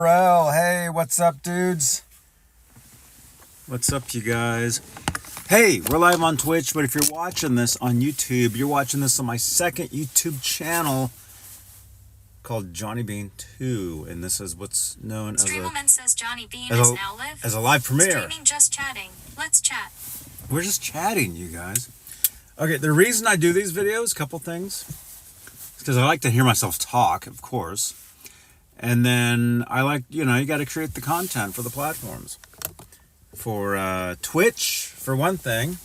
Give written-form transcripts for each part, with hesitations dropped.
Well, hey, what's up, dudes? What's up, you guys? Hey, we're live on Twitch, but if you're watching this on YouTube, you're watching this on my second YouTube channel called Johnny Bean 2, and this is what's known as Streamelman says Johnny Bean is now live. as a live premiere. Streaming just chatting. Let's chat. We're just chatting, you guys. Okay, the reason I do these videos, couple things, is because I like to hear myself talk, of course. And then I like, you got to create the content for the platforms. For Twitch, for one thing.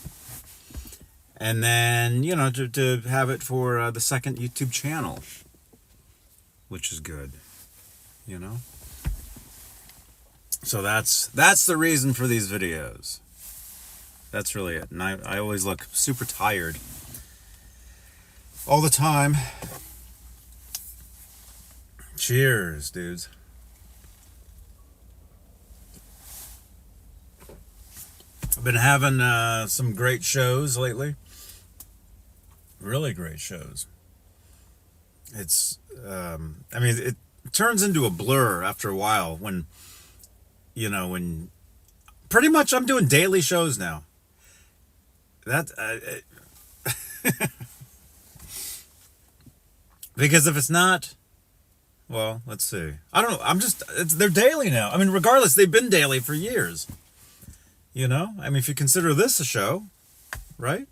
And then, to have it for the second YouTube channel. Which is good. So that's the reason for these videos. That's really it. And I always look super tired. All the time. Cheers, dudes. I've been having some great shows lately. Really great shows. It's, it turns into a blur after a while when pretty much I'm doing daily shows now. Because if it's not, well, let's see. I don't know. They're daily now. I mean, regardless, they've been daily for years. If you consider this a show, right?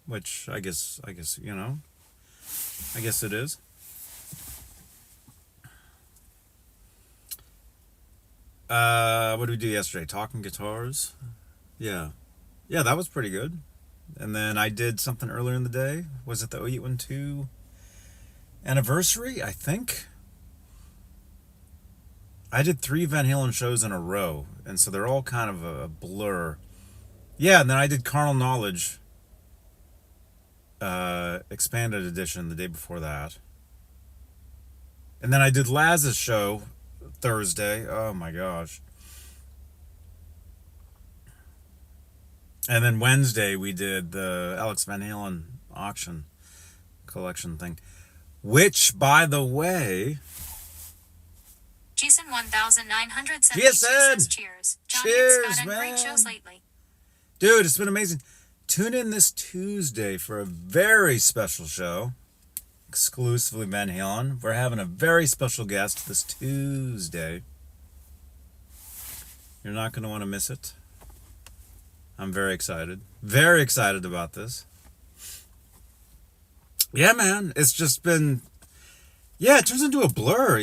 Which I guess, I guess it is. What did we do yesterday? Talking guitars? Yeah, that was pretty good. And then I did something earlier in the day. Was it the 0812 anniversary? I think. I did 3 Van Halen shows in a row, and so they're all kind of a blur. Yeah, and then I did Carnal Knowledge expanded edition the day before that. And then I did Laz's show Thursday. Oh my gosh. And then Wednesday we did the Alex Van Halen auction collection thing. Which, by the way... Jason 1972 Jason! says cheers. Johnny Cheers, and Scott man. great shows lately. Dude, it's been amazing. Tune in this Tuesday for a very special show. Exclusively Van Halen. We're having a very special guest this Tuesday. You're not going to want to miss it. I'm very excited. Very excited about this. Yeah, man. It's just been... Yeah, it turns into a blur,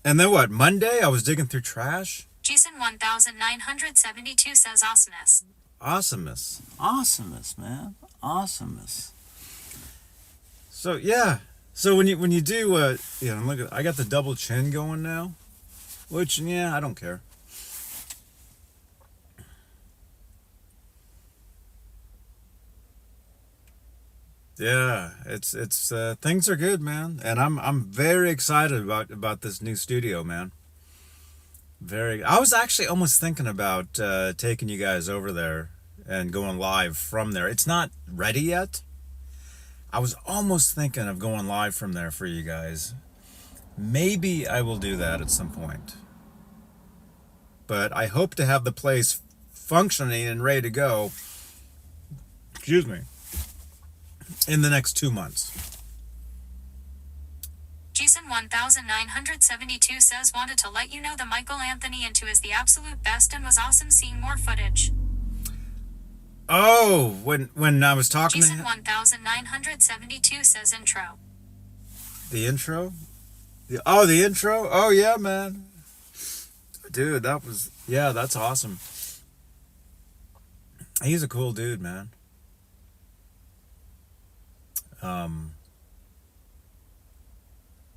And then what? Monday, I was digging through trash. Jason 1972 says awesomeness. Awesomeness, man. Awesomeness. So yeah. So when you do look at, I got the double chin going now, which I don't care. Yeah, it's things are good, man, and I'm very excited about this new studio, man. I was actually almost thinking about taking you guys over there and going live from there. It's not ready yet. I was almost thinking of going live from there for you guys. Maybe I will do that at some point. But I hope to have the place functioning and ready to go. Excuse me. In the next 2 months. Jason 1972 says wanted to let you know the Michael Anthony Into is the absolute best and was awesome seeing more footage. Oh, when I was talking Jason to him. 1972 says intro. The intro? The intro? Oh yeah, man. Dude, that's awesome. He's a cool dude, man.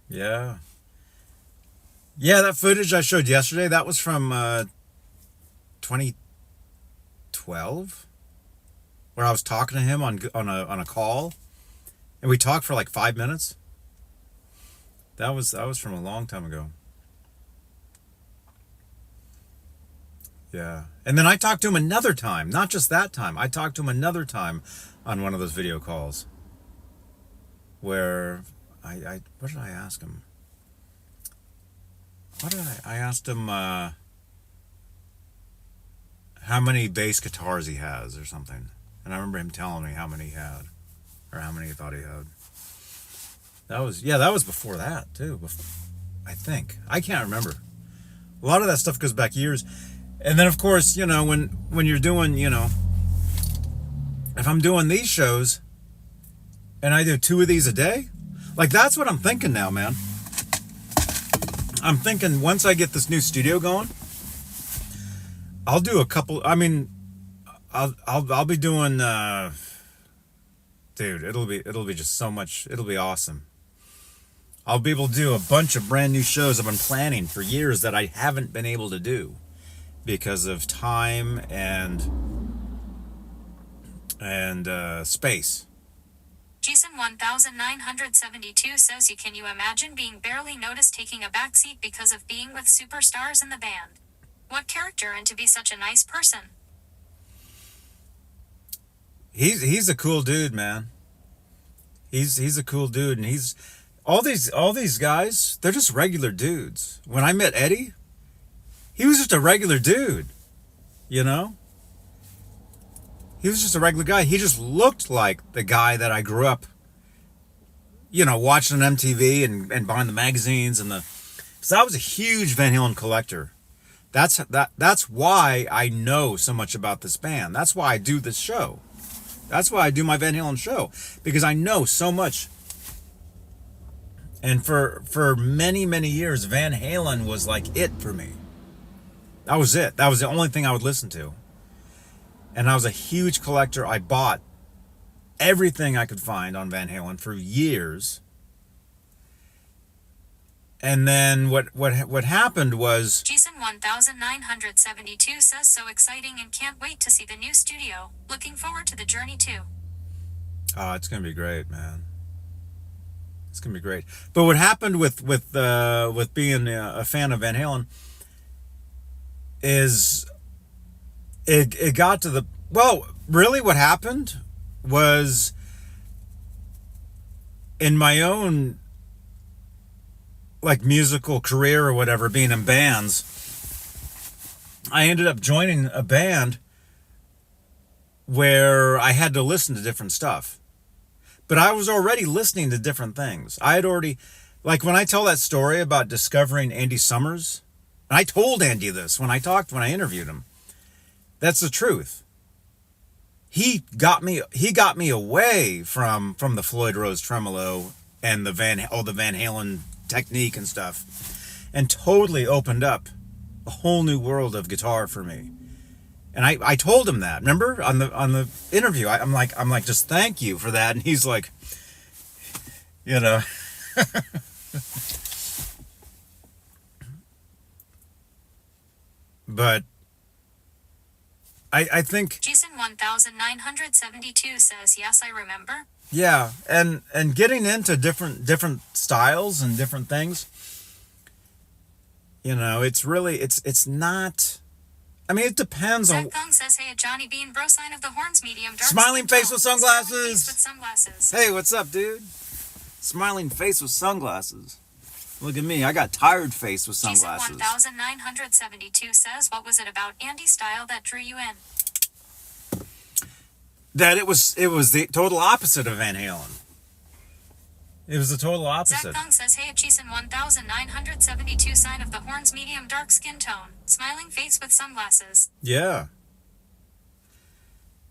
Yeah. Yeah, that footage I showed yesterday, that was from 2012, where I was talking to him on a call, and we talked for like 5 minutes. That was from a long time ago. Yeah. And then I talked to him another time, not just that time. I talked to him another time on one of those video calls where what did I ask him? what did I asked him how many bass guitars he has or something. And I remember him telling me how many he had, or how many he thought he had. That was before that too. I think, I can't remember. A lot of that stuff goes back years. And then of course, you know, when you're doing, you know, if I'm doing these shows and I do 2 of these a day, like that's what I'm thinking now, man. I'm thinking once I get this new studio going, I'll do a couple. I mean, I'll be doing. Dude, it'll be just so much. It'll be awesome. I'll be able to do a bunch of brand new shows I've been planning for years that I haven't been able to do because of time and space. Jason 1972 says can you imagine being barely noticed taking a backseat because of being with superstars in the band? What character and to be such a nice person? He's a cool dude, man. He's a cool dude, and he's all these guys, they're just regular dudes. When I met Eddie, he was just a regular dude, you know? He was just a regular guy. He just looked like the guy that I grew up, you know, watching on MTV and buying the magazines and the. So I was a huge Van Halen collector. That's why I know so much about this band. That's why I do this show. That's why I do my Van Halen show, because I know so much. And for many, many years, Van Halen was like it for me. That was it. That was the only thing I would listen to. And I was a huge collector. I bought everything I could find on Van Halen for years. And then what happened was... Jason 1972 says so exciting and can't wait to see the new studio. Looking forward to the journey too. Oh, it's going to be great, man. It's going to be great. But what happened with being a fan of Van Halen is it got to the... Well, really what happened was in my own like musical career or whatever, being in bands, I ended up joining a band where I had to listen to different stuff. But I was already listening to different things. I had already, like when I tell that story about discovering Andy Summers, and I told Andy this when I interviewed him. That's the truth. He got me away from the Floyd Rose tremolo and the Van Halen technique and stuff, and totally opened up a whole new world of guitar for me. And I told him that, remember on the interview, I'm like just thank you for that. And he's like, you know, but I think Jason 1972 says yes, I remember. Yeah, and getting into different styles and different things, you know, it's really it's not. I mean, it depends on. Zach Thong says, "Hey, Johnny Bean, bro, sign of the horns, medium dark." Smiling face with sunglasses. Smiling face with sunglasses. Hey, what's up, dude? Smiling face with sunglasses. Look at me, I got tired face with sunglasses. Jason 1972 says, "What was it about Andy's style that drew you in?" That it was the total opposite of Van Halen. It was the total opposite. Zach Thong says, "Hey, Jason 1972 sign of the horns, medium dark skin tone, smiling face with sunglasses." Yeah.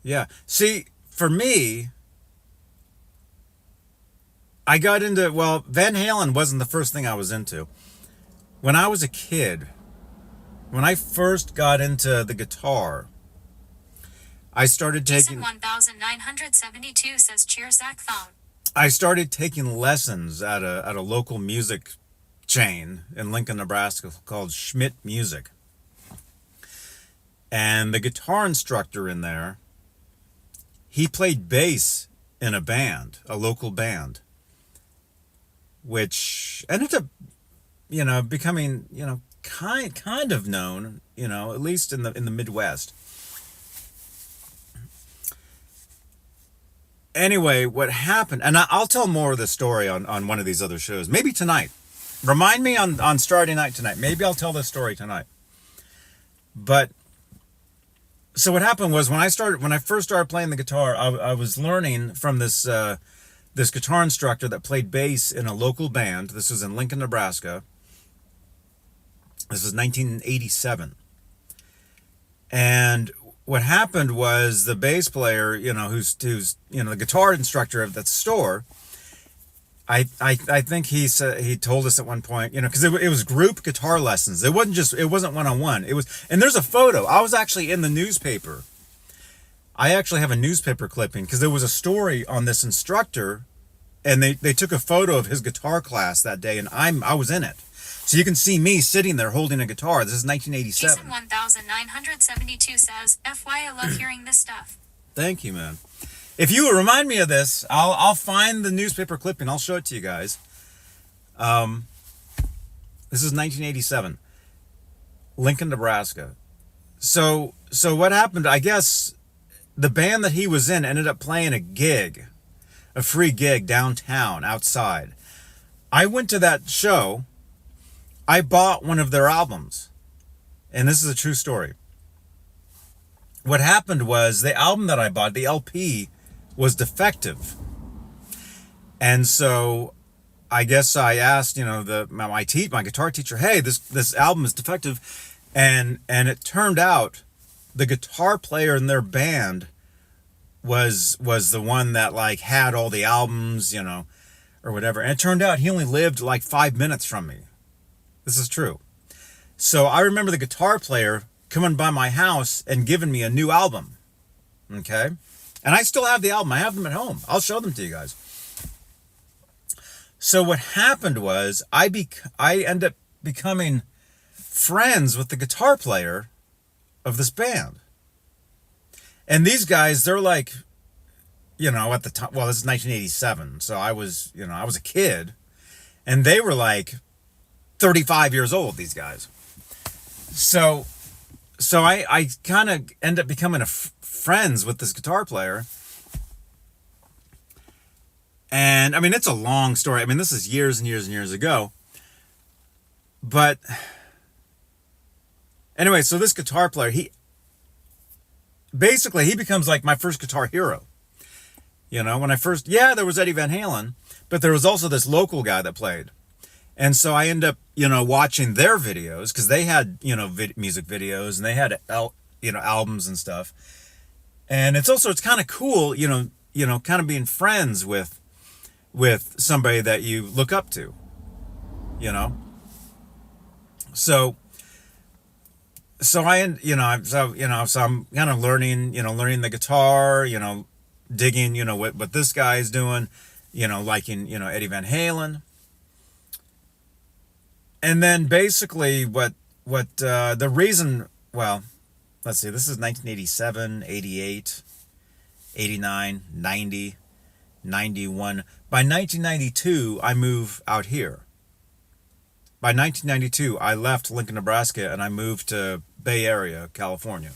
Yeah. See, for me, I got into, well, Van Halen wasn't the first thing I was into. When I was a kid, when I first got into the guitar, I started taking... Jason 1972 says, "Cheers, Zach Thong." I started taking lessons at a local music chain in Lincoln, Nebraska called Schmidt Music. And the guitar instructor in there, he played bass in a band, a local band, which ended up, you know, becoming, you know, kind of known, you know, at least in the Midwest. Anyway, what happened, and I'll tell more of the story on one of these other shows, maybe tonight. Remind me on Saturday night tonight. Maybe I'll tell this story tonight. But so what happened was when I first started playing the guitar, I was learning from this this guitar instructor that played bass in a local band. This was in Lincoln, Nebraska. This was 1987. And what happened was the bass player, who's the guitar instructor of that store, I think he told us at one point, because it was group guitar lessons. It wasn't one-on-one. And there's a photo. I was actually in the newspaper. I actually have a newspaper clipping because there was a story on this instructor, and they took a photo of his guitar class that day, and I was in it. So you can see me sitting there holding a guitar. This is 1987. Jason 1972 says, FY, I love hearing this stuff. Thank you, man. If you would remind me of this, I'll find the newspaper clipping. I'll show it to you guys. This is 1987, Lincoln, Nebraska. So what happened? I guess the band that he was in ended up playing a free gig downtown outside. I went to that show. I bought one of their albums, and this is a true story. What happened was the album that I bought, the LP, was defective. And so I guess I asked, my guitar teacher, hey, this album is defective. And it turned out the guitar player in their band was the one that had all the albums, or whatever. And it turned out he only lived 5 minutes from me. This is true. So I remember the guitar player coming by my house and giving me a new album. Okay? And I still have the album. I have them at home. I'll show them to you guys. So what happened was I ended up becoming friends with the guitar player of this band. And these guys, they're at the time, well, this is 1987. So I was a kid, and they were 35 years old, these guys. So I kind of end up becoming friends with this guitar player. And I mean, it's a long story. I mean, this is years and years and years ago. But anyway, so this guitar player, he becomes my first guitar hero. When I first, there was Eddie Van Halen, but there was also this local guy that played. And so I end up, watching their videos because they had, music videos, and they had, albums and stuff. And it's kind of cool, kind of being friends with somebody that you look up to, So I'm kind of learning the guitar, digging, what this guy's doing, liking, Eddie Van Halen. And then basically what the reason, well, let's see, this is 1987, 88, 89, 90, 91. By 1992, I move out here. By 1992, I left Lincoln, Nebraska, and I moved to Bay Area, California,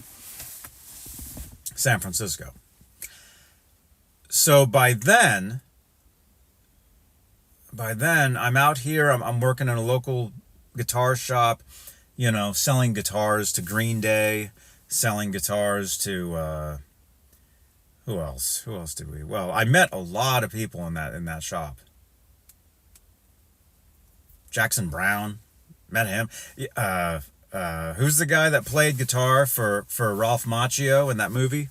San Francisco. So by then I'm out here. I'm working in a local guitar shop, selling guitars to Green Day, selling guitars to who else did we? Well, I met a lot of people in that shop. Jackson Browne, met him. Who's the guy that played guitar for Ralph Macchio in that movie?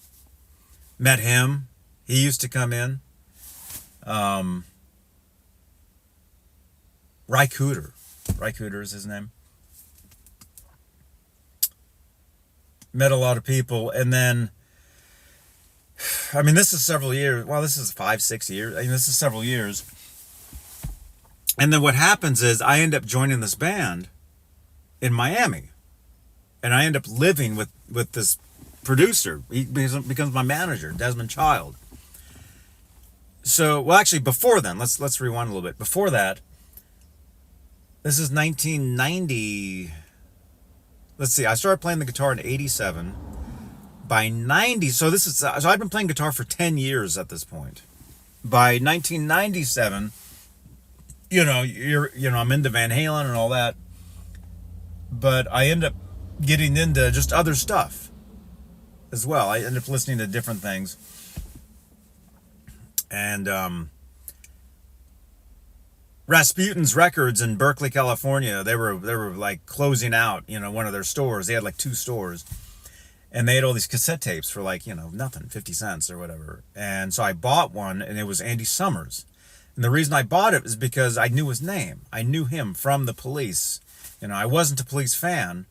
Met him. He used to come in. Ry Cooder. Ry Cooder is his name. Met a lot of people, and then, I mean, this is several years. Well, this is 5-6 years. I mean, this is several years. And then what happens is I end up joining this band in Miami, and I end up living with this producer. He becomes my manager, Desmond Child. So, well, actually, before then, let's rewind a little bit. Before that, this is 1990. Let's see. I started playing the guitar in 87. By 90, so I've been playing guitar for 10 years at this point. By 1997, I'm into Van Halen and all that, but I end up getting into just other stuff as well. I end up listening to different things, and Rasputin's Records in Berkeley, California, they were like closing out, one of their stores. They had like 2 stores, and they had all these cassette tapes for like, nothing, 50 cents or whatever. And so I bought one, and it was Andy Summers. And the reason I bought it is because I knew his name. I knew him from the Police. I wasn't a Police fan.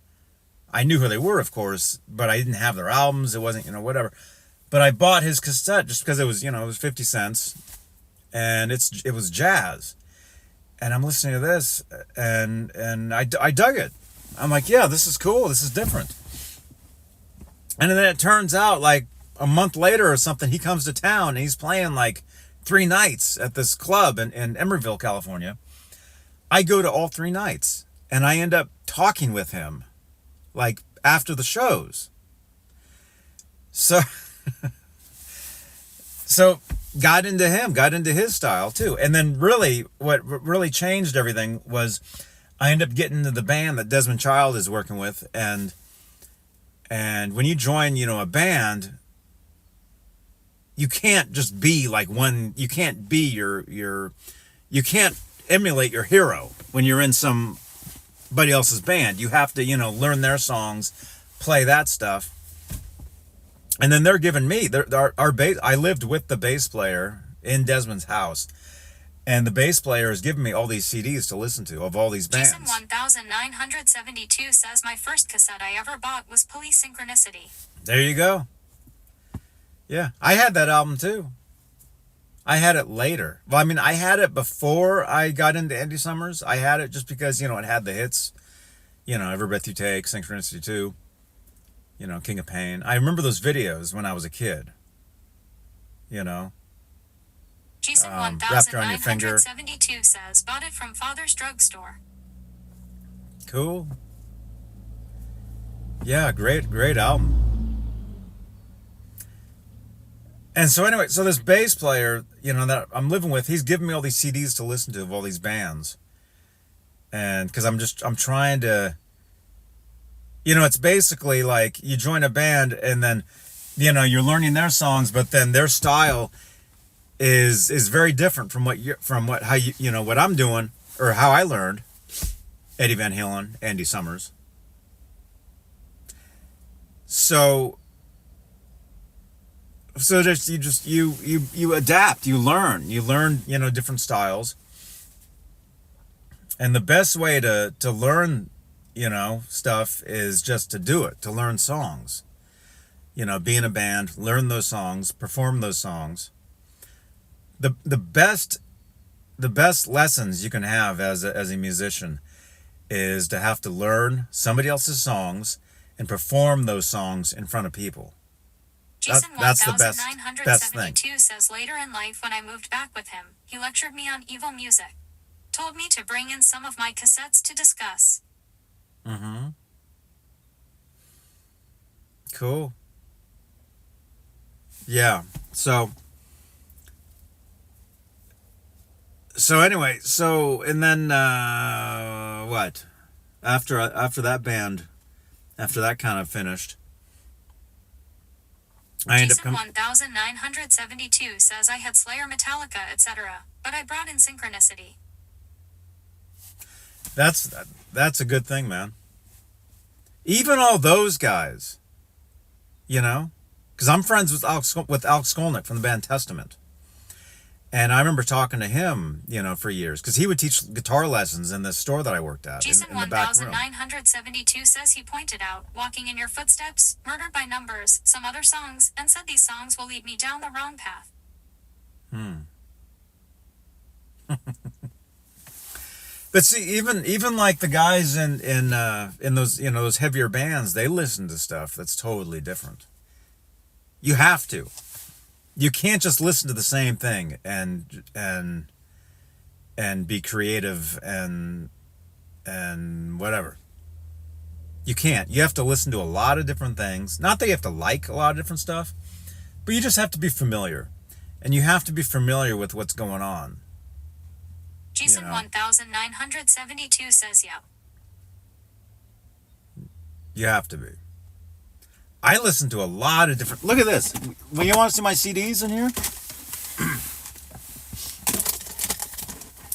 I knew who they were, of course, but I didn't have their albums. It wasn't, whatever. But I bought his cassette just because it was, it was 50 cents, and it was jazz. And I'm listening to this, and I dug it. I'm like, yeah, this is cool. This is different. And then it turns out, like a month later or something, he comes to town and he's playing like 3 nights at this club in Emerville, California. I go to all 3 nights, and I end up talking with him, like after the shows. So, got into him, got into his style too. And then really, what really changed everything was I ended up getting into the band that Desmond Child is working with, and when you join, a band, you can't just be like one. You can't be you can't emulate your hero when you're in somebody else's band. You have to, learn their songs, play that stuff. And then they're giving me our bass. I lived with the bass player in Desmond's house, and the bass player is giving me all these CDs to listen to of all these bands. Jason 1972 says my first cassette I ever bought was Police Synchronicity. There you go. Yeah, I had that album too. I had it later. Well, I mean, I had it before I got into Andy Summers. I had it just because, it had the hits. Every Breath You Take, Synchronicity 2, King of Pain. I remember those videos when I was a kid. Jason Wrapped Around Your Finger. 1972 says, bought it from Father's Drugstore. Cool. Yeah, great album. And so anyway, this bass player, that I'm living with, he's giving me all these CDs to listen to of all these bands. And because I'm trying to, it's basically like you join a band and then, you're learning their songs, but then their style is very different from what I'm doing or how I learned Eddie Van Halen, Andy Summers. So just you adapt, you learn different styles. And the best way to learn, stuff is just to do it, to learn songs. Be in a band, learn those songs, perform those songs. The best lessons you can have as a musician is to have to learn somebody else's songs and perform those songs in front of people. Jason That's the best 1972 thing. says later in life when I moved back with him, he lectured me on evil music. Told me to bring in some of my cassettes to discuss. Mm-hmm. Cool. Yeah. So anyway, and then what? After that band, after that kind of finished, I ended up Jason 1972 says I had Slayer, Metallica, etc., but I brought in Synchronicity. That's a good thing, man. Even all those guys, because I'm friends with Alex Skolnick from the band Testament. And I remember talking to him, for years, because he would teach guitar lessons in the store that I worked at. Jason in the back room. 1972 says he pointed out, Walking in Your Footsteps, Murdered by Numbers, some other songs, and said these songs will lead me down the wrong path. But see, even like the guys in those those heavier bands, they listen to stuff that's totally different. You have to. You can't just listen to the same thing and be creative and whatever. You can't. You have to listen to a lot of different things. Not that you have to like a lot of different stuff, but you just have to be familiar. And you have to be familiar with what's going on. Jason know. 1972 says yeah. You have to be. I listen to a lot of different. Look at this. When you want to see my CDs in here,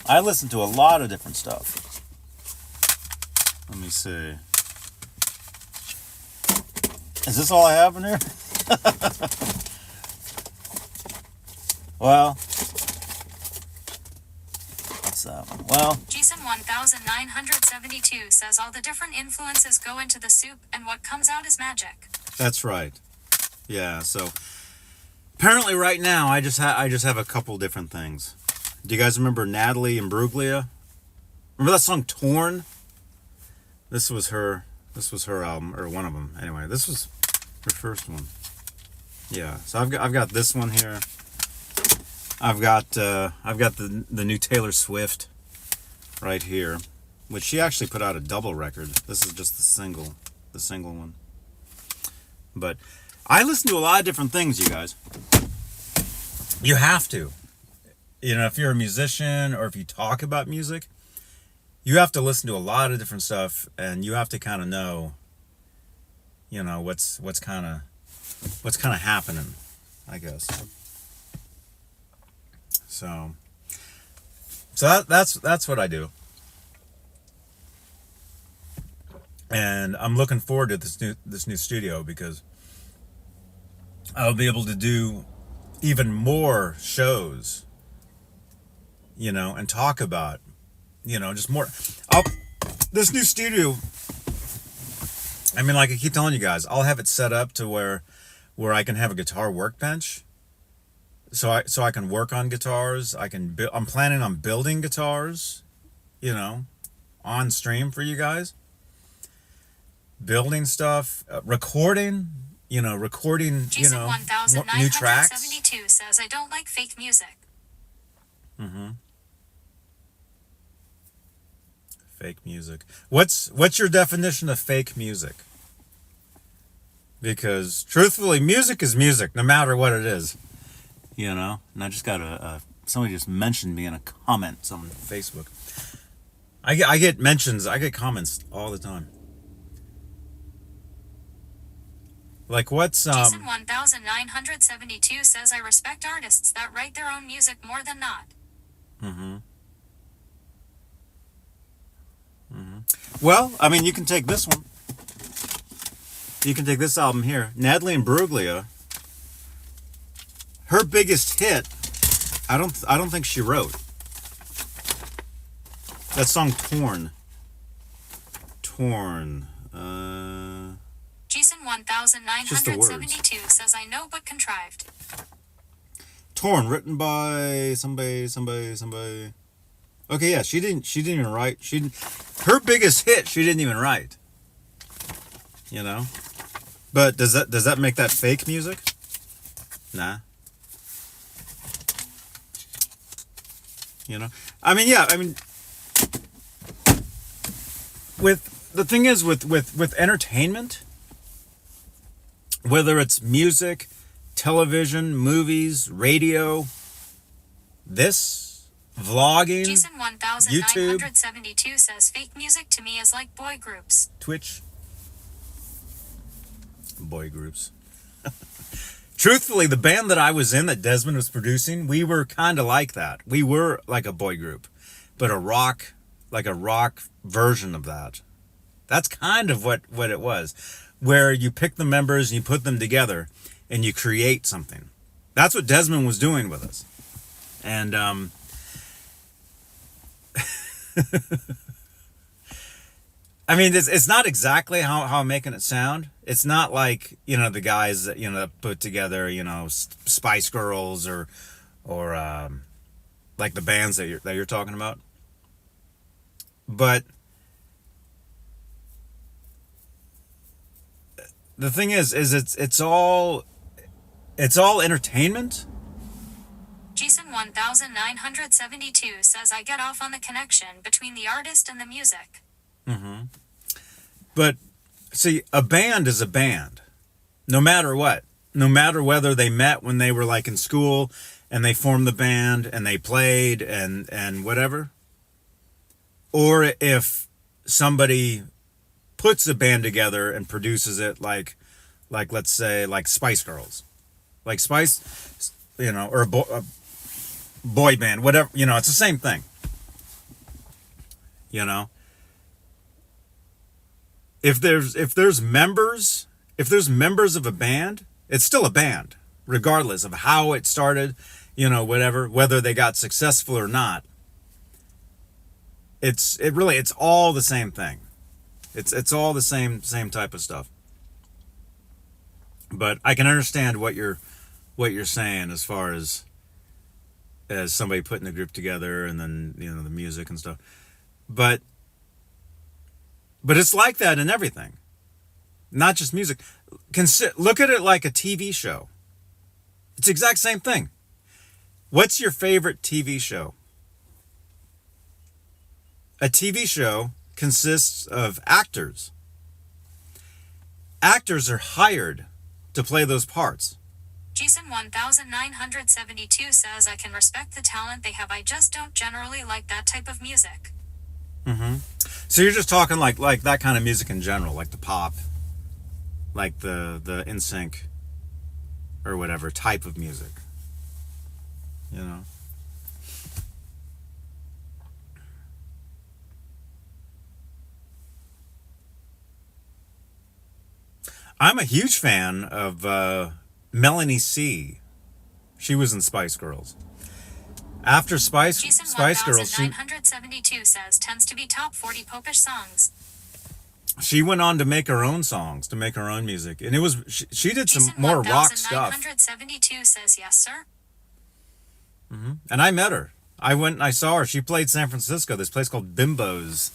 I listen to a lot of different stuff. Let me see. Is this all I have in here? Well, what's that one? Well, Jason 1972 says all the different influences go into the soup and what comes out is magic. that's right. Yeah. So apparently, right now, I just have a couple different things. Do you guys remember Natalie Imbruglia? Remember that song "Torn"? This was her album, or one of them. Anyway, this was her first one. Yeah. So I've got this one here. I've got the new Taylor Swift right here, which she actually put out a double record. This is just the single one. But I listen to a lot of different things, you guys. You have to. You know, if you're a musician or if you talk about music, you have to listen to a lot of different stuff, and you have to kind of know, you know, what's kind of happening, I guess. So that's what I do, and I'm looking forward to this new studio because I'll be able to do even more shows, you know, and talk about, you know, just more. This new studio, I mean, like I keep telling you guys, I'll have it set up to where I can have a guitar workbench. So I can work on guitars. I'm planning on building guitars, you know, on stream for you guys. Building stuff, recording, you know, Jason new tracks. 1972 says I don't like fake music. Fake music. What's your definition of fake music? Because truthfully, music is music, no matter what it is. You know, and I just got somebody just mentioned me in a comment on Facebook. I get mentions, I get comments all the time. Like what's Jason 1972 says I respect artists that write their own music more than not. Well, I mean, you can take this one. You can take this album here, Natalie Imbruglia. Her biggest hit, I don't think she wrote. That song "Torn." Jason 1972 says I know but contrived. "Torn," written by somebody. Okay, yeah, she didn't even write. Her biggest hit, she didn't even write. You know, but does that make that fake music? Nah. You know, I mean, yeah, I mean, with the thing is with entertainment, whether it's music, television, movies, radio, this, vlogging, Jason 1972 says fake music to me is like boy groups. Twitch, boy groups. Truthfully, the band that I was in that Desmond was producing, we were kind of like that. We were like a boy group, but a rock version of that. That's kind of what it was, where you pick the members and you put them together and you create something. That's what Desmond was doing with us. And I mean, it's not exactly how I'm making it sound. It's not like, you know, the guys that, you know, that put together, you know, Spice Girls or like the bands that you're talking about. But the thing is it's all entertainment. Jason 1972 says I get off on the connection between the artist and the music. But see, a band is a band, no matter what. No matter whether they met when they were like in school and they formed the band and they played and whatever, or if somebody puts a band together and produces it, like let's say like Spice Girls, like Spice, or a boy band, whatever, it's the same thing. You know, if there's members of a band, it's still a band, regardless of how it started, whether they got successful or not. It's all the same thing. It's all the same type of stuff. But I can understand what you're saying as far as somebody putting a group together and then the music and stuff. But it's like that in everything, not just music. Look at it like a TV show. It's the exact same thing. What's your favorite TV show? A TV show consists of actors. Actors are hired to play those parts. Jason 1972 says, I can respect the talent they have, I just don't generally like that type of music. Mm-hmm. So you're just talking like that kind of music in general, like the pop, like the NSYNC or whatever type of music, I'm a huge fan of Melanie C. She was in Spice Girls. After Spice Girls, 1972 says tends to be top 40 popish songs. She went on to make her own songs, to make her own music, and she did some more rock stuff. 1972 says yes, sir. Mm-hmm. And I met her. I went and I saw her. She played San Francisco, this place called Bimbo's,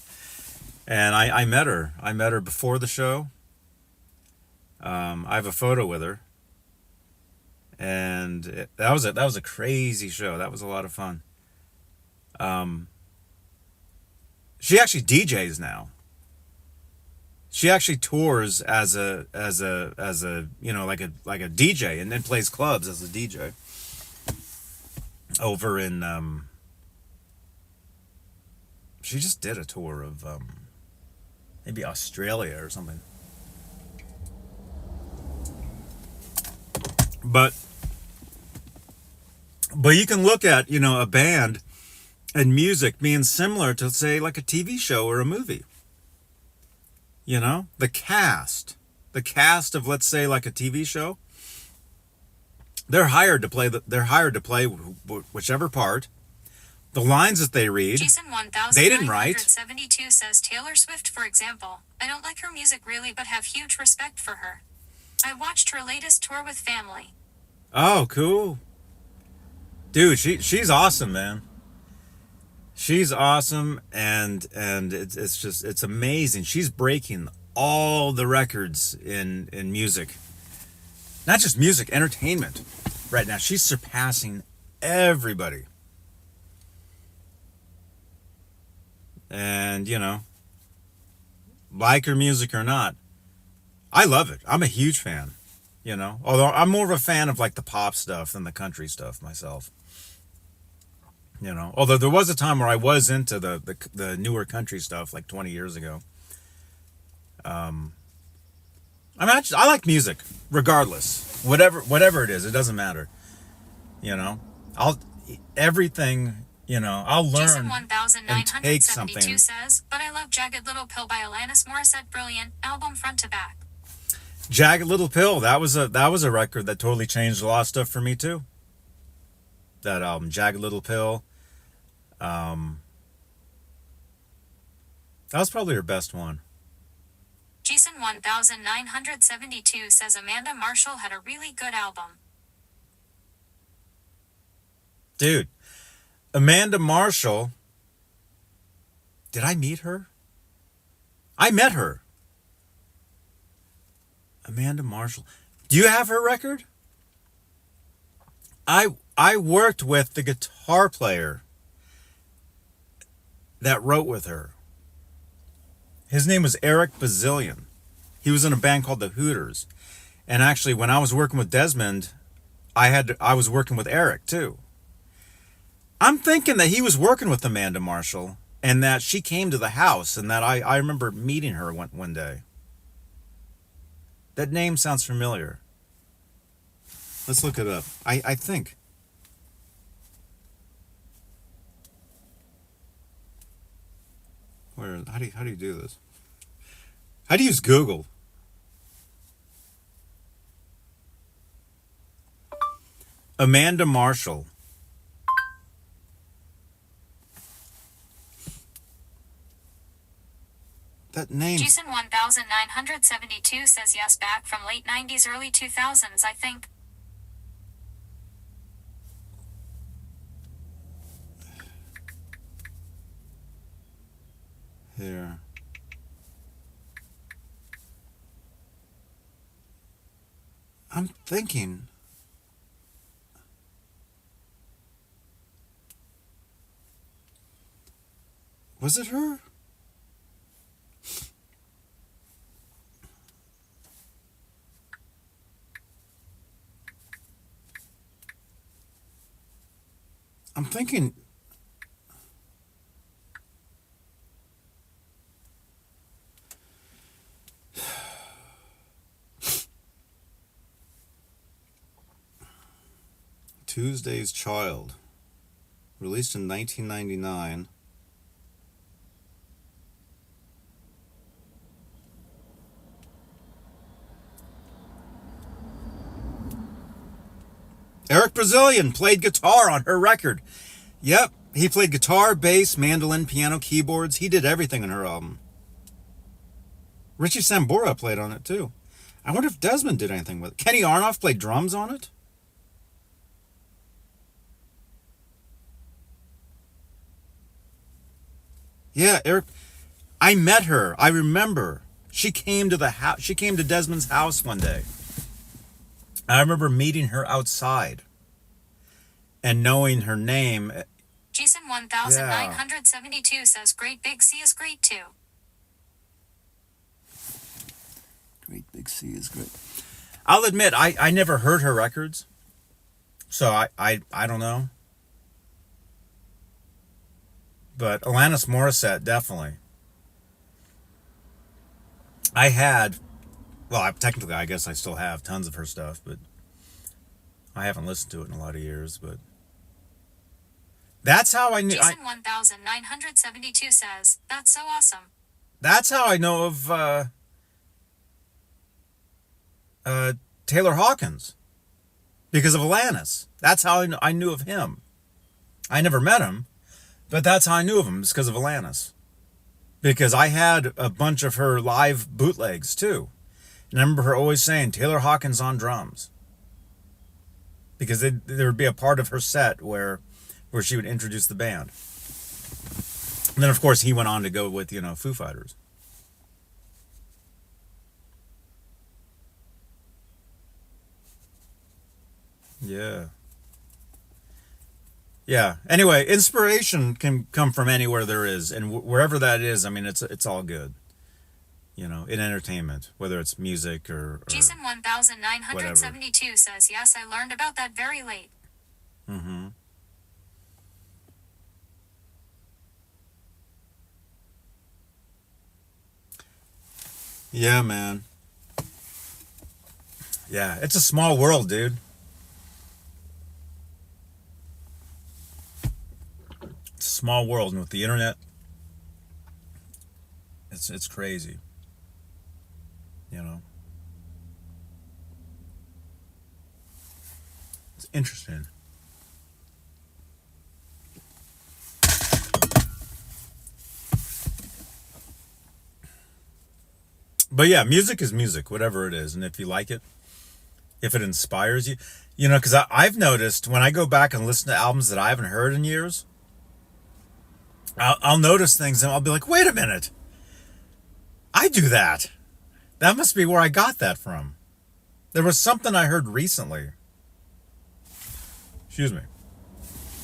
and I met her. I met her before the show. I have a photo with her. And that was a crazy show. That was a lot of fun. She actually DJs now. She actually tours as a like a DJ, and then plays clubs as a DJ over in she just did a tour of maybe Australia or something. But you can look at, a band and music being similar to, say, like a TV show or a movie. The cast of, let's say, like a TV show, they're hired to play whichever part. The lines that they read, Jason they didn't write. 1972 says Taylor Swift, for example. I don't like her music really, but have huge respect for her. I watched her latest tour with family. Oh, cool. Dude, she's awesome, man. She's awesome, and it's amazing. She's breaking all the records in music. Not just music, entertainment. Right now, she's surpassing everybody. And, like her music or not, I love it. I'm a huge fan, although I'm more of a fan of like the pop stuff than the country stuff myself. Although there was a time where I was into the newer country stuff like 20 years ago. I like music regardless, whatever it is, it doesn't matter. I'll learn and take something. Says, but I love Jagged Little Pill by Alanis Morissette. Brilliant album front to back. Jagged Little Pill, that was a record that totally changed a lot of stuff for me too. That album, Jagged Little Pill. That was probably her best one. Jason 1972 says Amanda Marshall had a really good album. Dude, Amanda Marshall, did I meet her? I met her. Amanda Marshall. Do you have her record? I worked with the guitar player that wrote with her. His name was Eric Bazillion. He was in a band called the Hooters. And actually, when I was working with Desmond, I was working with Eric too. I'm thinking that he was working with Amanda Marshall, and that she came to the house, and that I remember meeting her one day. That name sounds familiar. Let's look it up. I think. Where? How do you do this? How do you use Google? Amanda Marshall. That name. Jason 1972 says yes, back from late 90s, early 2000s, I think. Here. I'm thinking. Was it her? I'm thinking. Tuesday's Child, released in 1999. Eric Brazilian played guitar on her record. Yep, he played guitar, bass, mandolin, piano, keyboards. He did everything on her album. Richie Sambora played on it too. I wonder if Desmond did anything with it. Kenny Aronoff played drums on it. Yeah, Eric. I met her. I remember. She came to the house. She came to Desmond's house one day. I remember meeting her outside and knowing her name. Jason 1972 says Great Big Sea is great too. Great Big Sea is great. I'll admit, I never heard her records, so I don't know. But Alanis Morissette, definitely. I had, well, technically, I guess I still have tons of her stuff, but I haven't listened to it in a lot of years. But that's how I knew. Jason 1972 says, that's so awesome. That's how I know of Taylor Hawkins, because of Alanis. That's how I knew of him. I never met him, but that's how I knew of him, is because of Alanis. Because I had a bunch of her live bootlegs too. And I remember her always saying, Taylor Hawkins on drums. Because there would be a part of her set where she would introduce the band. And then, of course, he went on to go with, Foo Fighters. Yeah. Yeah. Anyway, inspiration can come from anywhere there is, and wherever that is, I mean, it's all good. In entertainment, whether it's music or Jason 1972 says, yes, I learned about that very late. Mm-hmm. Yeah, man. Yeah, it's a small world, dude. It's a small world, and with the internet, it's crazy. It's interesting. But yeah, music is music, whatever it is, and if you like it, if it inspires you, because I've noticed when I go back and listen to albums that I haven't heard in years, I'll notice things and I'll be like, wait a minute, I do that. That must be where I got that from. There was something I heard recently. Excuse me.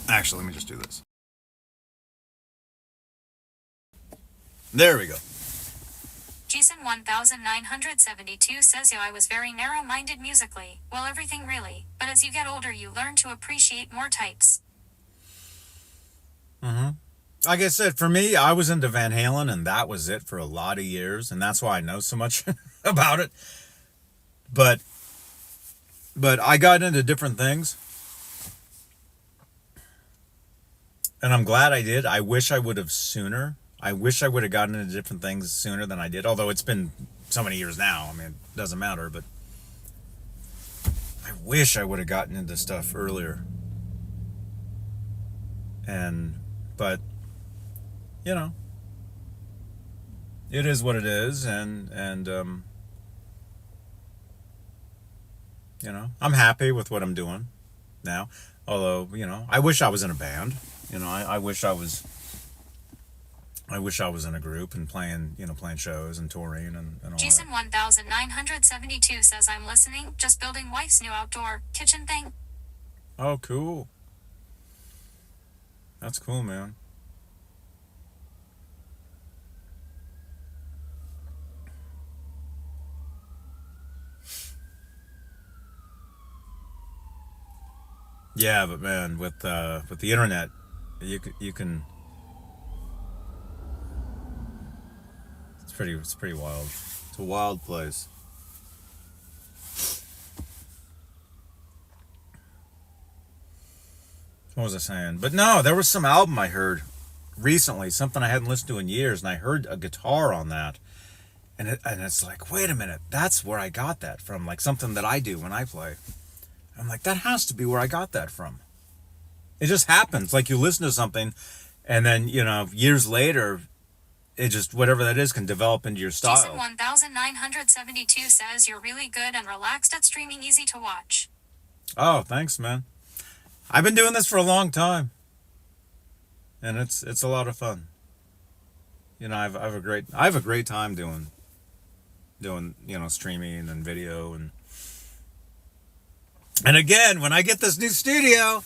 Actually, let me just do this. There we go. Jason 1972 says, I was very narrow-minded musically. Well, everything really. But as you get older, you learn to appreciate more types. Mm-hmm. Like I said, for me, I was into Van Halen, and that was it for a lot of years, and that's why I know so much about it. But I got into different things, and I'm glad I did. I wish I would have sooner. I wish I would have gotten into different things sooner than I did. Although it's been so many years now. I mean, it doesn't matter. But I wish I would have gotten into stuff earlier. But you know, it is what it is, and you know, I'm happy with what I'm doing now. Although, you know, I wish I was in a band. You know, I wish I was. I wish I was in a group and playing, you know, playing shows and touring and all that. Jason 1972 says I'm listening, just building wife's new outdoor kitchen thing. Oh, cool. That's cool, man. Yeah, but man, with the internet, you can. It's pretty wild. It's a wild place. What was I saying? But no, there was some album I heard recently, something I hadn't listened to in years, and I heard a guitar on that, and it's like, wait a minute, that's where I got that from, like something that I do when I play. I'm like, that has to be where I got that from. It just happens, like you listen to something, and then, you know, years later, it just, whatever that is, can develop into your style. Jason 1972 says you're really good and relaxed at streaming, easy to watch. Oh, thanks, man. I've been doing this for a long time, and it's a lot of fun. You know, I have a great time doing you know, streaming and video, and again, when I get this new studio,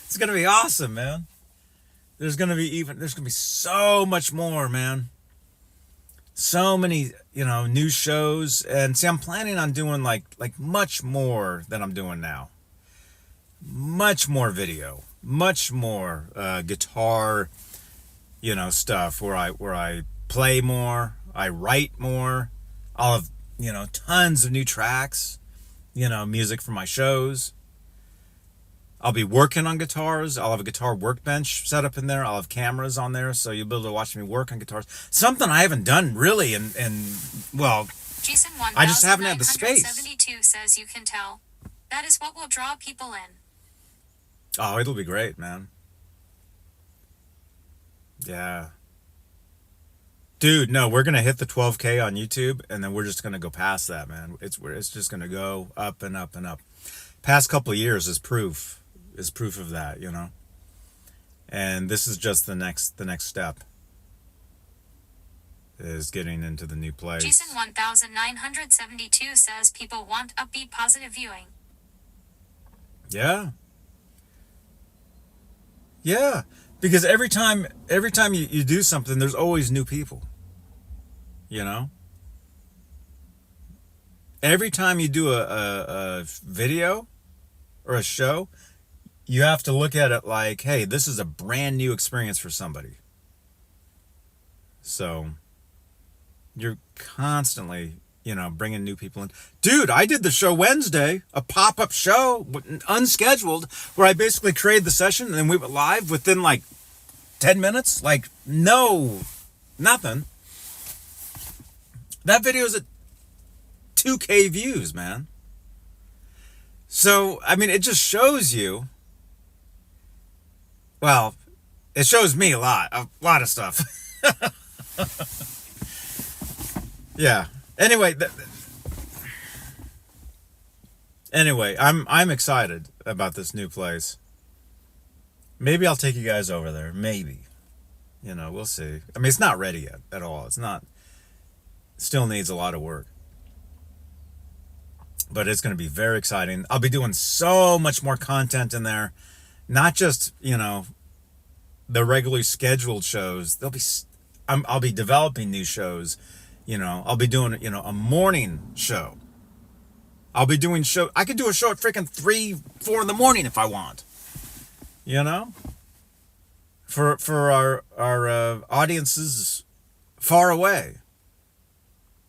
it's gonna be awesome, man. There's gonna be so much more, man. So many, you know, new shows, and see, I'm planning on doing like much more than I'm doing now. Much more video, much more guitar, you know, stuff where I play more, I write more. I'll have, you know, tons of new tracks, you know, music for my shows. I'll be working on guitars. I'll have a guitar workbench set up in there. I'll have cameras on there, so you'll be able to watch me work on guitars. Something I haven't done really, and well, Jason I just haven't had the space. 1972 says you can tell. That is what will draw people in. Oh, it'll be great, man. Yeah. Dude, no, we're gonna hit the 12K on YouTube, and then we're just gonna go past that, man. It's just gonna go up and up and up. Past couple of years is proof of that, you know. And this is just the next step, is getting into the new place. Jason 1972 says people want upbeat, positive viewing. Yeah. Yeah, because every time you do something, there's always new people. You know? Every time you do a video or a show, you have to look at it like, hey, this is a brand new experience for somebody. So you're constantly, you know, bringing new people in. Dude, I did the show Wednesday, a pop-up show, unscheduled, where I basically created the session and then we went live within like 10 minutes. Like, no, nothing. That video's at 2K views, man. So, I mean, it just shows you, well, it shows me a lot of stuff. Yeah. Anyway, I'm excited about this new place. Maybe I'll take you guys over there. Maybe. You know, we'll see. I mean, it's not ready yet at all. It's not. Still needs a lot of work. But it's going to be very exciting. I'll be doing so much more content in there. Not just, you know, the regularly scheduled shows. I'll be developing new shows. You know, I'll be doing, you know, a morning show. I'll be doing I could do a show at freaking 3, 4 in the morning if I want. You know? for our audiences far away.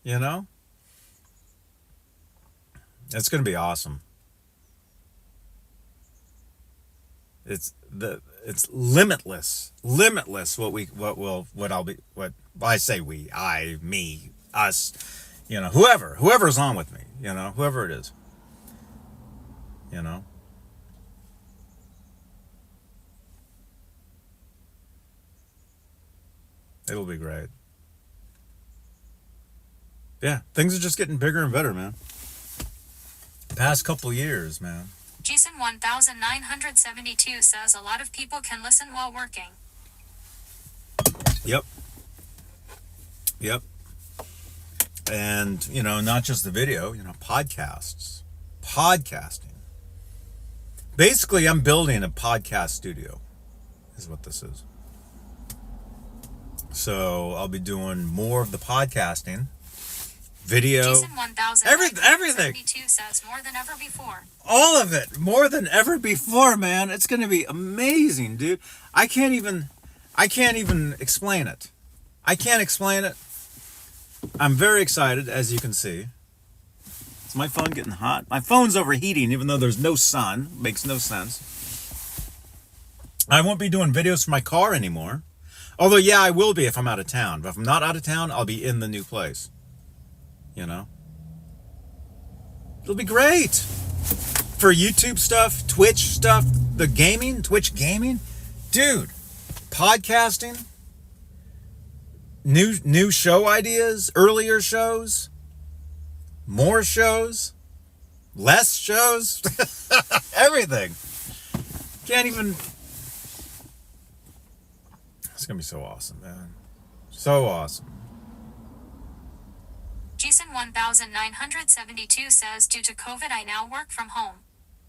You know, it's going to be awesome. It's limitless, what I'll be, what I say, we, I, me, us, you know, whoever's on with me, you know, whoever it is, you know. It'll be great. Yeah, things are just getting bigger and better, man. Past couple years, man. Jason 1972 says a lot of people can listen while working. Yep. Yep. And, you know, not just the video, you know, podcasts. Podcasting. Basically, I'm building a podcast studio, is what this is. So I'll be doing more of the podcasting, video, Jason 1072 everything. says more than ever before. All of it, more than ever before, man. It's going to be amazing, dude. I can't even explain it. I can't explain it. I'm very excited, as you can see. Is my phone getting hot? My phone's overheating, even though there's no sun. Makes no sense. I won't be doing videos from my car anymore. Although, yeah, I will be if I'm out of town. But if I'm not out of town, I'll be in the new place. You know? It'll be great. For YouTube stuff, Twitch stuff, the gaming, Twitch gaming. Dude, podcasting, new show ideas, earlier shows, more shows, less shows, everything. Can't even... It's gonna be so awesome, man. So awesome. Jason 1972 says due to COVID I now work from home.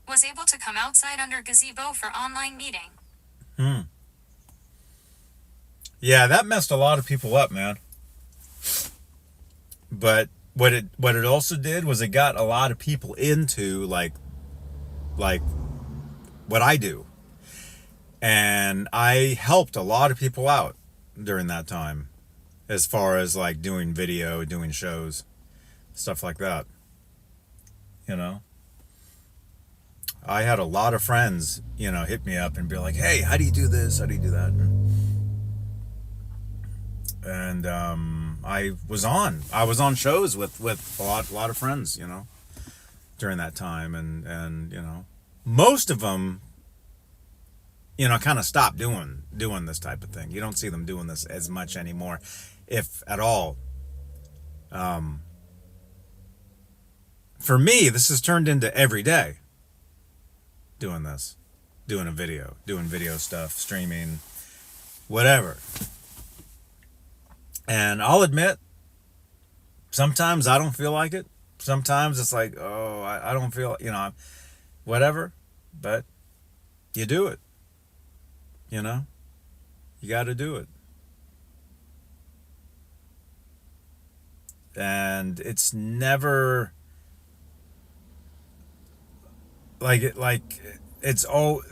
Was able to come outside under gazebo for online meeting. Yeah, that messed a lot of people up, man. But what it also did was it got a lot of people into like what I do. And I helped a lot of people out during that time as far as like doing video, doing shows, stuff like that. You know? I had a lot of friends, you know, hit me up and be like, "Hey, how do you do this? How do you do that?" And I was on shows with a lot of friends, you know, during that time, and you know, most of them, you know, kind of stopped doing this type of thing. You don't see them doing this as much anymore, if at all. For me, this has turned into every day. Doing this, doing video stuff, streaming, whatever. And I'll admit, sometimes I don't feel like it. Sometimes it's like, oh, I don't feel, you know, whatever. But you do it. You know? You got to do it. And it's never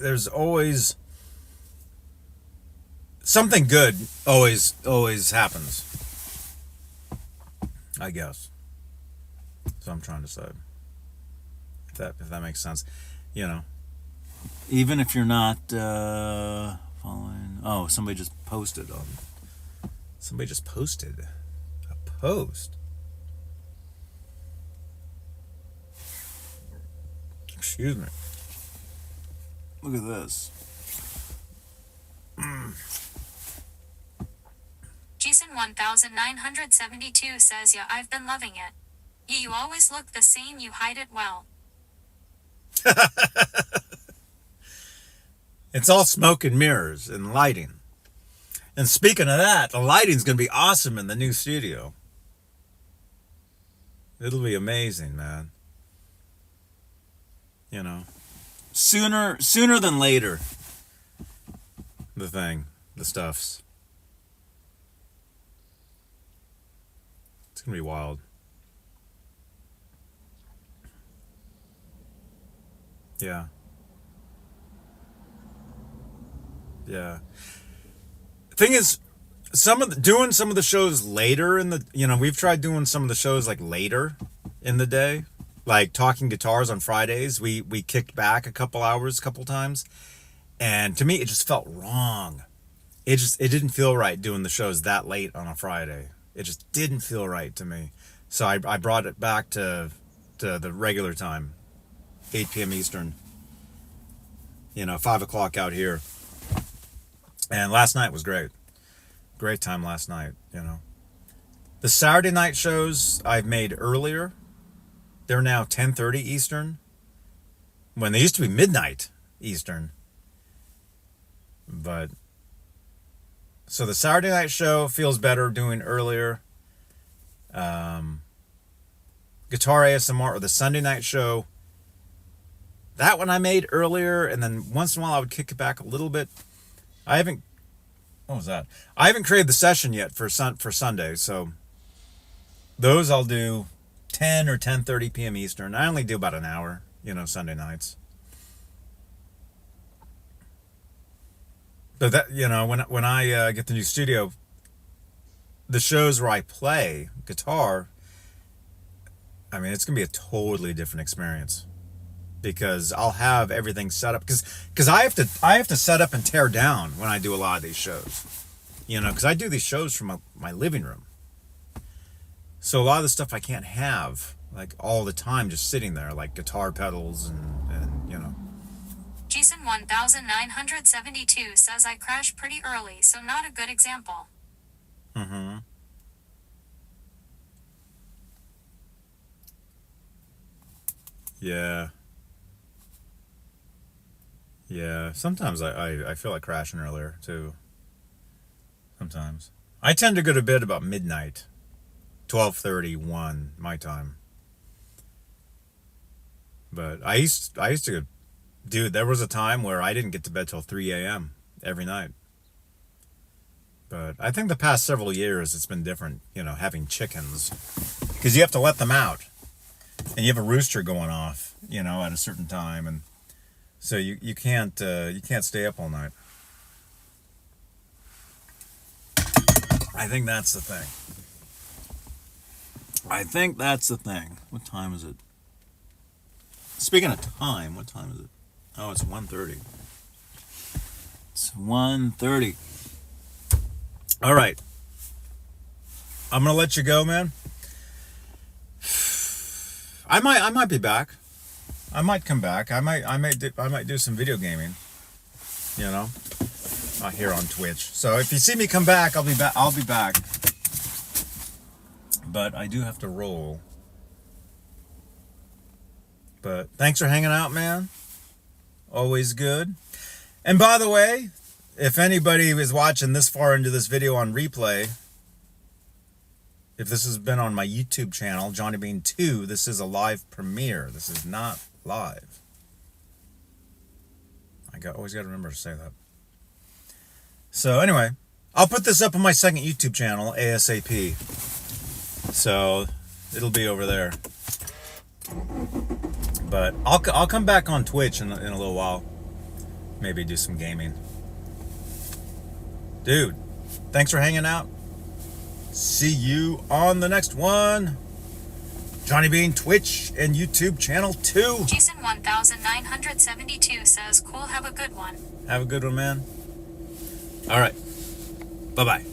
there's always something good always happens, I guess. So I'm trying to say, if that makes sense, you know, even if you're not following. Oh, somebody just posted a post. Excuse me. Look at this. Jason 1972 says, yeah, I've been loving it. You always look the same, you hide it well. It's all smoke and mirrors and lighting. And speaking of that, the lighting's going to be awesome in the new studio. It'll be amazing, man. You know, sooner than later. The stuffs. It's gonna be wild. Yeah. Thing is, doing some of the shows later in the, we've tried doing some of the shows like later in the day, like Talking Guitars on Fridays. We kicked back a couple hours, a couple times, and to me it just felt wrong. It didn't feel right doing the shows that late on a Friday. It just didn't feel right to me. So I brought it back to the regular time, 8 p.m. Eastern. 5 o'clock out here. And last night was great. Great time last night, The Saturday night shows I've made earlier. They're now 10:30 Eastern. When they used to be midnight Eastern. But so the Saturday night show feels better doing earlier. Guitar ASMR, or the Sunday night show, that one I made earlier, and then once in a while I would kick it back a little bit. What was that? I haven't created the session yet for Sunday, so those I'll do 10 or 10:30 p.m. Eastern. I only do about an hour, Sunday nights. But that, when I get the new studio, the shows where I play guitar, I mean, it's gonna be a totally different experience, because I'll have everything set up, because I have to set up and tear down when I do a lot of these shows, because I do these shows from my living room. So a lot of the stuff I can't have like all the time just sitting there, like guitar pedals and Jason 1972 says I crash pretty early, so not a good example. Mm-hmm. Yeah. Yeah. Sometimes I feel like crashing earlier too. Sometimes. I tend to go to bed about midnight. 12:31 my time. But I used to, dude, there was a time where I didn't get to bed till 3 a.m. every night. But I think the past several years it's been different, having chickens. Because you have to let them out. And you have a rooster going off, at a certain time, and so you can't stay up all night. I think that's the thing. What time is it? Speaking of time, what time is it? Oh, it's 1:30. It's 1:30. All right. I'm gonna let you go, man. I might be back. I might come back. I might do some video gaming. Here on Twitch. So if you see me come back, I'll be back. But I do have to roll. But thanks for hanging out, man. Always good. And by the way, if anybody is watching this far into this video on replay, if this has been on my YouTube channel, Johnny Bean 2, this is a live premiere. This is not live. Always got to remember to say that. So anyway, I'll put this up on my second YouTube channel, ASAP. So it'll be over there. But I'll come back on Twitch in a little while. Maybe do some gaming. Dude, thanks for hanging out. See you on the next one. Johnny Bean Twitch and YouTube channel 2. Jason 1972 says, cool, have a good one. Have a good one, man. All right. Bye-bye.